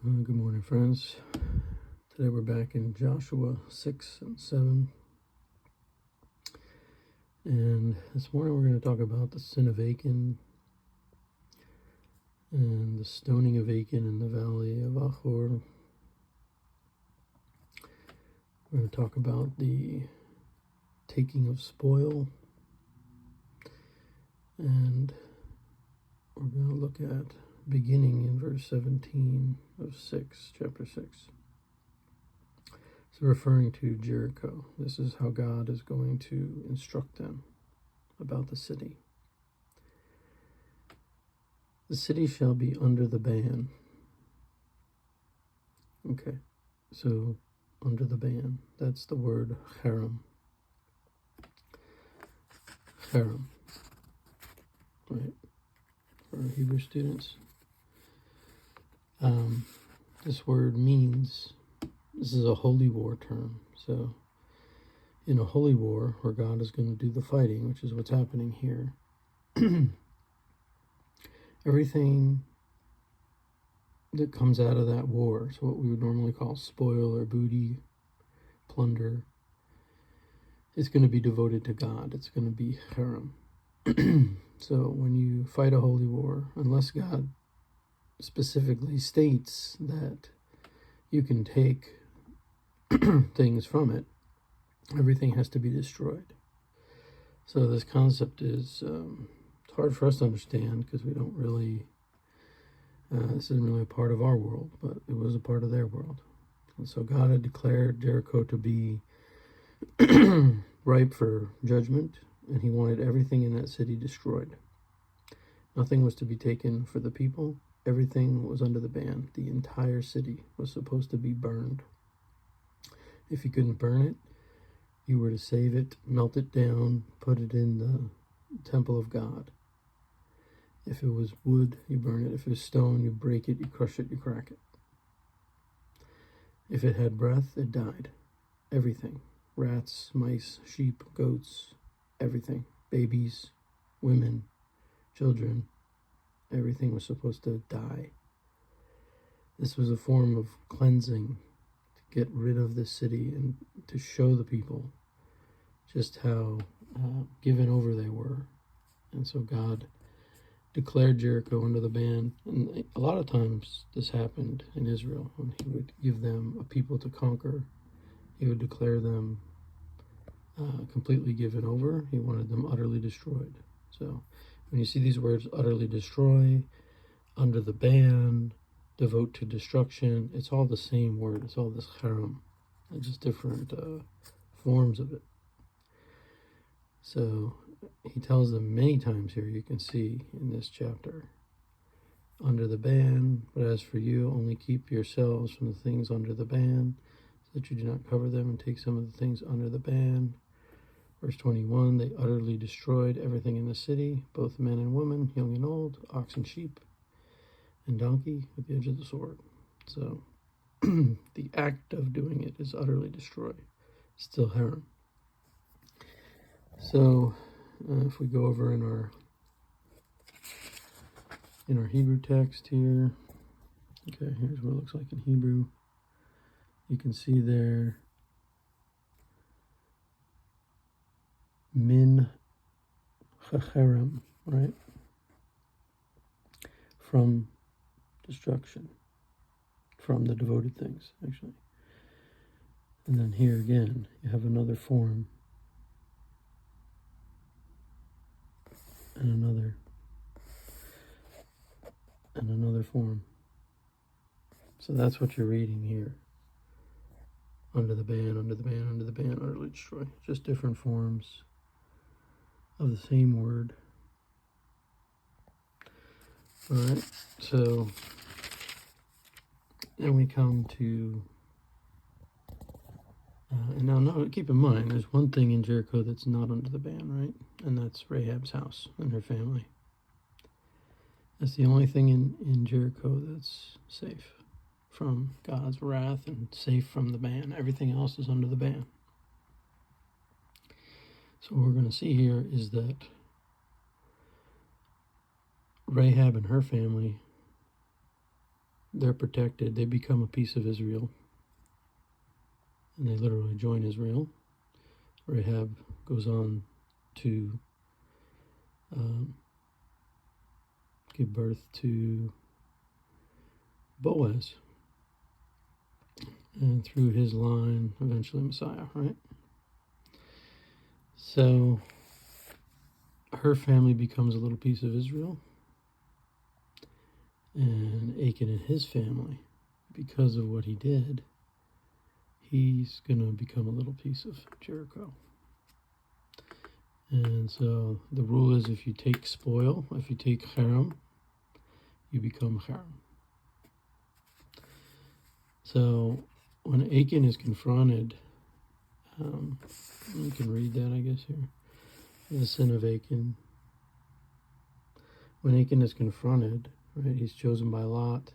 Good morning, friends. Today we're back in Joshua 6 and 7. And this morning we're going to talk about the sin of Achan and the stoning of Achan in the Valley of Achor. We're going to talk about the taking of spoil. And we're going to look at beginning in verse 17 of chapter 6. So referring to Jericho, this is how God is going to instruct them about the city. The city shall be under the ban. Okay, so under the ban, that's the word Herem. Herem, right, for our Hebrew students. This word means, this is a holy war term. So in a holy war where God is going to do the fighting, which is what's happening here, everything that comes out of that war, so what we would normally call spoil or booty, plunder, is going to be devoted to God. It's going to be Herem. So when you fight a holy war, unless God specifically states that you can take things from it, everything has to be destroyed. So this concept is it's hard for us to understand because we don't really, this isn't really a part of our world, but it was a part of their world. And so God had declared Jericho to be ripe for judgment, and he wanted everything in that city destroyed. Nothing was to be taken for the people. Everything was under the ban. The entire city was supposed to be burned. If you couldn't burn it, you were to save it, melt it down, put it in the temple of God. If it was wood, you burn it. If it was stone, you break it, you crush it, you crack it. If it had breath, it died. Everything. Rats, mice, sheep, goats, everything. Babies, women, children. Everything was supposed to die. This was a form of cleansing to get rid of the city and to show the people just how given over they were. And so God declared Jericho under the ban. And a lot of times this happened in Israel when he would give them a people to conquer. He would declare them completely given over. He wanted them utterly destroyed. So when you see these words, utterly destroy, under the ban, devote to destruction, it's all the same word. It's all this Herem. It's just different forms of it. So he tells them many times here, you can see in this chapter, under the ban, but as for you, only keep yourselves from the things under the ban, so that you do not cover them and take some of the things under the ban. Verse 21, they utterly destroyed everything in the city, both men and women, young and old, ox and sheep, and donkey with the edge of the sword. So the act of doing it is utterly destroy. Still Herem. So if we go over in our Hebrew text here, okay, here's what it looks like in Hebrew. You can see there, min Herem, right? From destruction, from the devoted things, actually. And then here again, you have another form, and another form. So that's what you're reading here. Under the ban, under the ban, under the ban, utterly destroy. Just different forms of the same word. All right, so then we come to, and now keep in mind, there's one thing in Jericho that's not under the ban, right? And that's Rahab's house and her family. That's the only thing in Jericho that's safe from God's wrath and safe from the ban. Everything else is under the ban. So what we're going to see here is that Rahab and her family they're protected. They become a piece of Israel. And they literally join Israel. Rahab goes on to give birth to Boaz. And through his line, eventually Messiah, right? So her family becomes a little piece of Israel. And Achan and his family, because of what he did, he's going to become a little piece of Jericho. And so the rule is, if you take spoil, if you take Herem, you become Herem. So when Achan is confronted, you can read that, I guess, here. The sin of Achan. When Achan is confronted, right, he's chosen by Lot.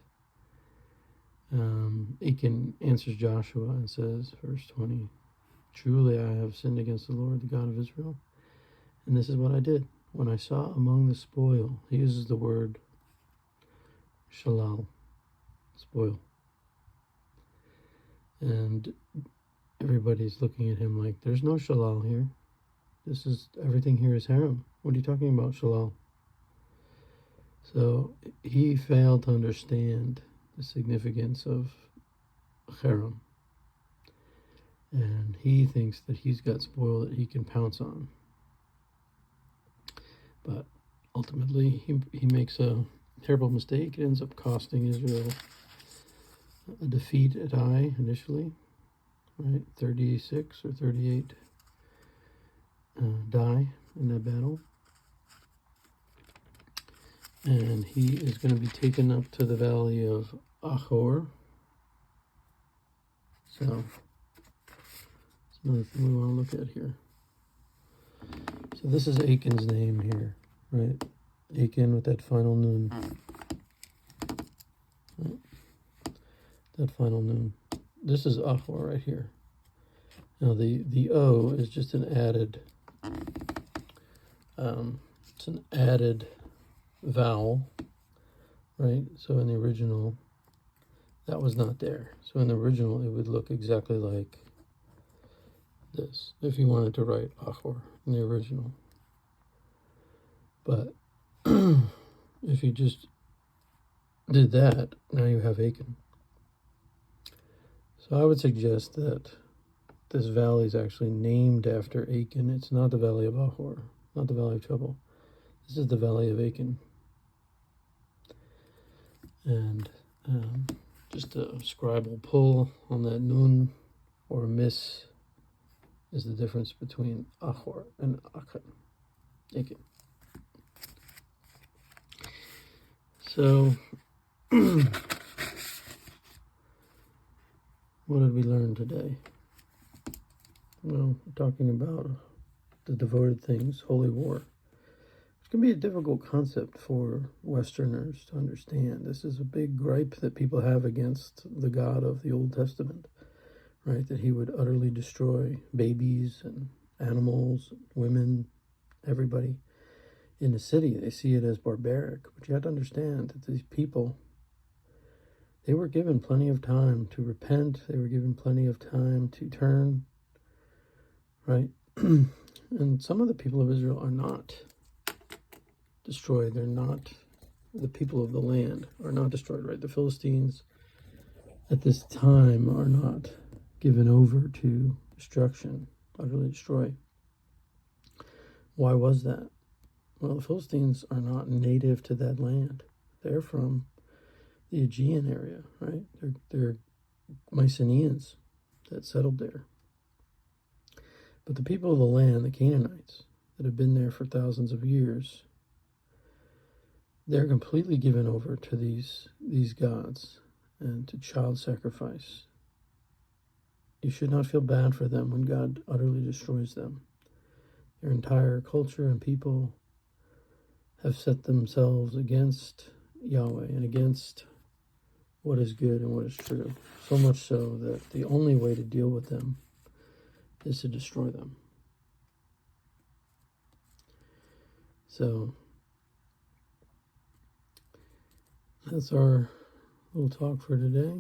Achan answers Joshua and says, verse 20, "Truly I have sinned against the Lord, the God of Israel. And this is what I did. When I saw among the spoil," he uses the word shalal, spoil. And everybody's looking at him like, there's no shalal here. Everything here is harem. What are you talking about, shalal? So he failed to understand the significance of harem. And he thinks that he's got spoil that he can pounce on. But ultimately, he makes a terrible mistake. It ends up costing Israel a defeat at Ai initially, right? 36 or 38 die in that battle. And he is going to be taken up to the Valley of Achor. So that's another thing we want to look at here. So this is Achan's name here, right? Achan with that final nun. Right? That final nun. This is Achor right here. Now the O is just an added, it's an added vowel, right? So in the original, that was not there. So in the original, it would look exactly like this, if you wanted to write Achor in the original. But if you just did that, now you have Achan. So I would suggest that this valley is actually named after Achan. It's not the Valley of Achor, not the Valley of Trouble. This is the Valley of Achan. And just a scribal pull on that nun or miss is the difference between Achor and Achan. So, what did we learn today? Well, we're talking about the devoted things, holy war. It's going to be a difficult concept for Westerners to understand. This is a big gripe that people have against the God of the Old Testament, right? That he would utterly destroy babies and animals, women, everybody in the city. They see it as barbaric. But you have to understand that these people, they were given plenty of time to repent. They were given plenty of time to turn, right? And some of the people of Israel are not destroyed. They're not, the people of the land are not destroyed, right? The Philistines at this time are not given over to destruction, utterly destroyed. Why was that? Well, the Philistines are not native to that land. They're from the Aegean area, right? They're Mycenaeans that settled there. But the people of the land, the Canaanites, that have been there for thousands of years, they're completely given over to these gods and to child sacrifice. You should not feel bad for them when God utterly destroys them. Their entire culture and people have set themselves against Yahweh and against what is good and what is true. So much so that the only way to deal with them is to destroy them. So that's our little talk for today.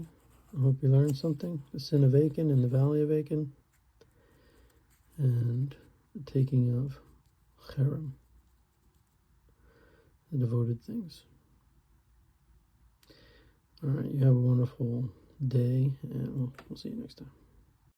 I hope you learned something. The sin of Achan in the Valley of Achor, and the taking of Herem, the devoted things. All right, you have a wonderful day, and we'll see you next time.